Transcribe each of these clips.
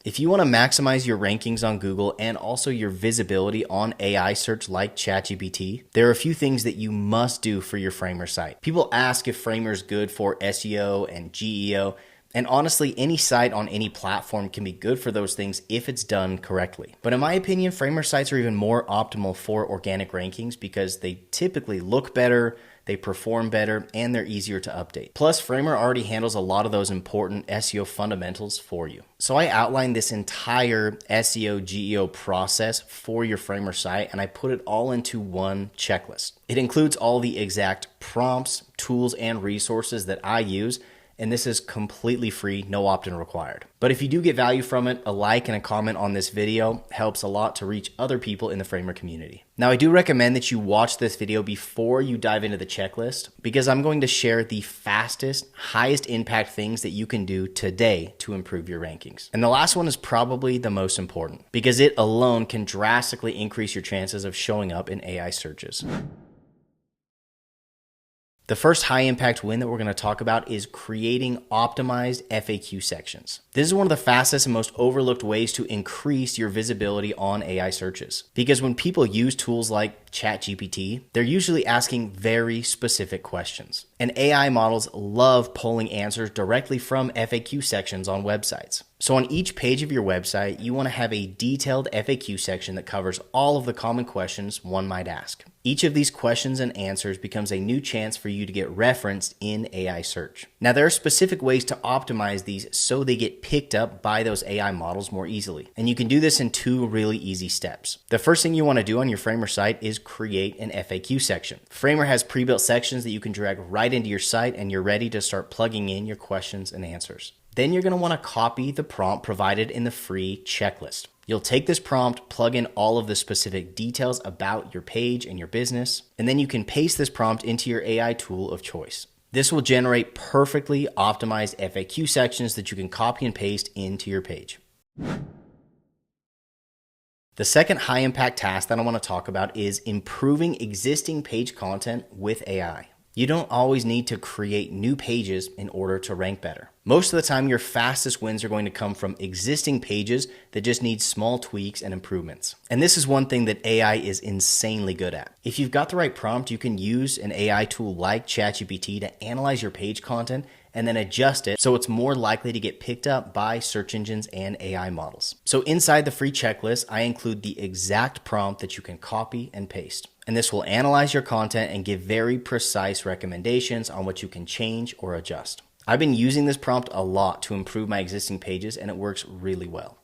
If you want to maximize your rankings on Google and also your visibility on AI search like ChatGPT, there are a few things that you must do for your Framer site. People ask if Framer is good for SEO and GEO, and honestly, any site on any platform can be good for those things if it's done correctly. But in my opinion, Framer sites are even more optimal for organic rankings because they typically look better, they perform better, and they're easier to update. Plus, Framer already handles a lot of those important SEO fundamentals for you. So I outlined this entire SEO GEO process for your Framer site, and I put it all into one checklist. It includes all the exact prompts, tools, and resources that I use, and this is completely free, no opt-in required. But if you do get value from it, a like and a comment on this video helps a lot to reach other people in the Framer community. Now, I do recommend that you watch this video before you dive into the checklist because I'm going to share the fastest, highest impact things that you can do today to improve your rankings. And the last one is probably the most important because it alone can drastically increase your chances of showing up in AI searches. The first high impact win that we're going to talk about is creating optimized FAQ sections. This is one of the fastest and most overlooked ways to increase your visibility on AI searches. Because when people use tools like ChatGPT, they're usually asking very specific questions. And AI models love pulling answers directly from FAQ sections on websites. So on each page of your website, you want to have a detailed FAQ section that covers all of the common questions one might ask. Each of these questions and answers becomes a new chance for you to get referenced in AI search. Now, there are specific ways to optimize these so they get picked up by those AI models more easily. And you can do this in two really easy steps. The first thing you want to do on your Framer site is create an FAQ section. Framer has pre-built sections that you can drag right into your site and you're ready to start plugging in your questions and answers. Then you're going to want to copy the prompt provided in the free checklist. You'll take this prompt, plug in all of the specific details about your page and your business, and then you can paste this prompt into your AI tool of choice. This will generate perfectly optimized FAQ sections that you can copy and paste into your page. The second high impact task that I want to talk about is improving existing page content with AI. You don't always need to create new pages in order to rank better. Most of the time, your fastest wins are going to come from existing pages that just need small tweaks and improvements. And this is one thing that AI is insanely good at. If you've got the right prompt, you can use an AI tool like ChatGPT to analyze your page content and then adjust it so it's more likely to get picked up by search engines and AI models. So inside the free checklist, I include the exact prompt that you can copy and paste. And this will analyze your content and give very precise recommendations on what you can change or adjust. I've been using this prompt a lot to improve my existing pages and it works really well.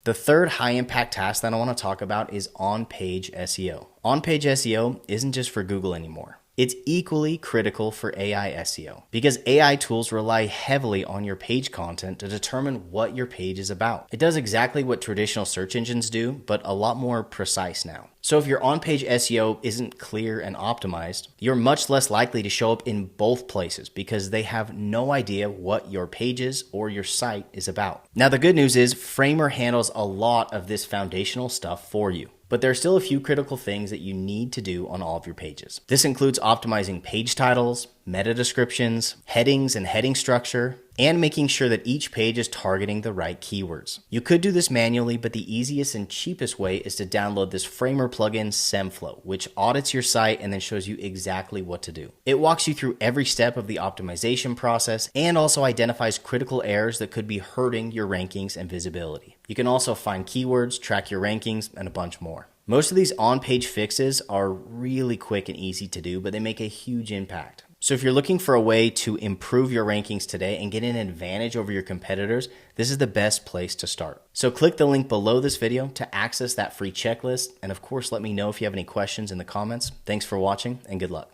The third high impact task that I want to talk about is on-page SEO. On-page SEO isn't just for Google anymore. It's equally critical for AI SEO because AI tools rely heavily on your page content to determine what your page is about. It does exactly what traditional search engines do, but a lot more precise now. So if your on-page SEO isn't clear and optimized, you're much less likely to show up in both places because they have no idea what your pages or your site is about. Now, the good news is Framer handles a lot of this foundational stuff for you. But there are still a few critical things that you need to do on all of your pages. This includes optimizing page titles, meta descriptions, headings and heading structure, and making sure that each page is targeting the right keywords. You could do this manually, but the easiest and cheapest way is to download this Framer plugin SEMflow, which audits your site and then shows you exactly what to do. It walks you through every step of the optimization process and also identifies critical errors that could be hurting your rankings and visibility. You can also find keywords, track your rankings, and a bunch more. Most of these on-page fixes are really quick and easy to do, but they make a huge impact. So if you're looking for a way to improve your rankings today and get an advantage over your competitors, this is the best place to start. So click the link below this video to access that free checklist. And of course, let me know if you have any questions in the comments. Thanks for watching and good luck.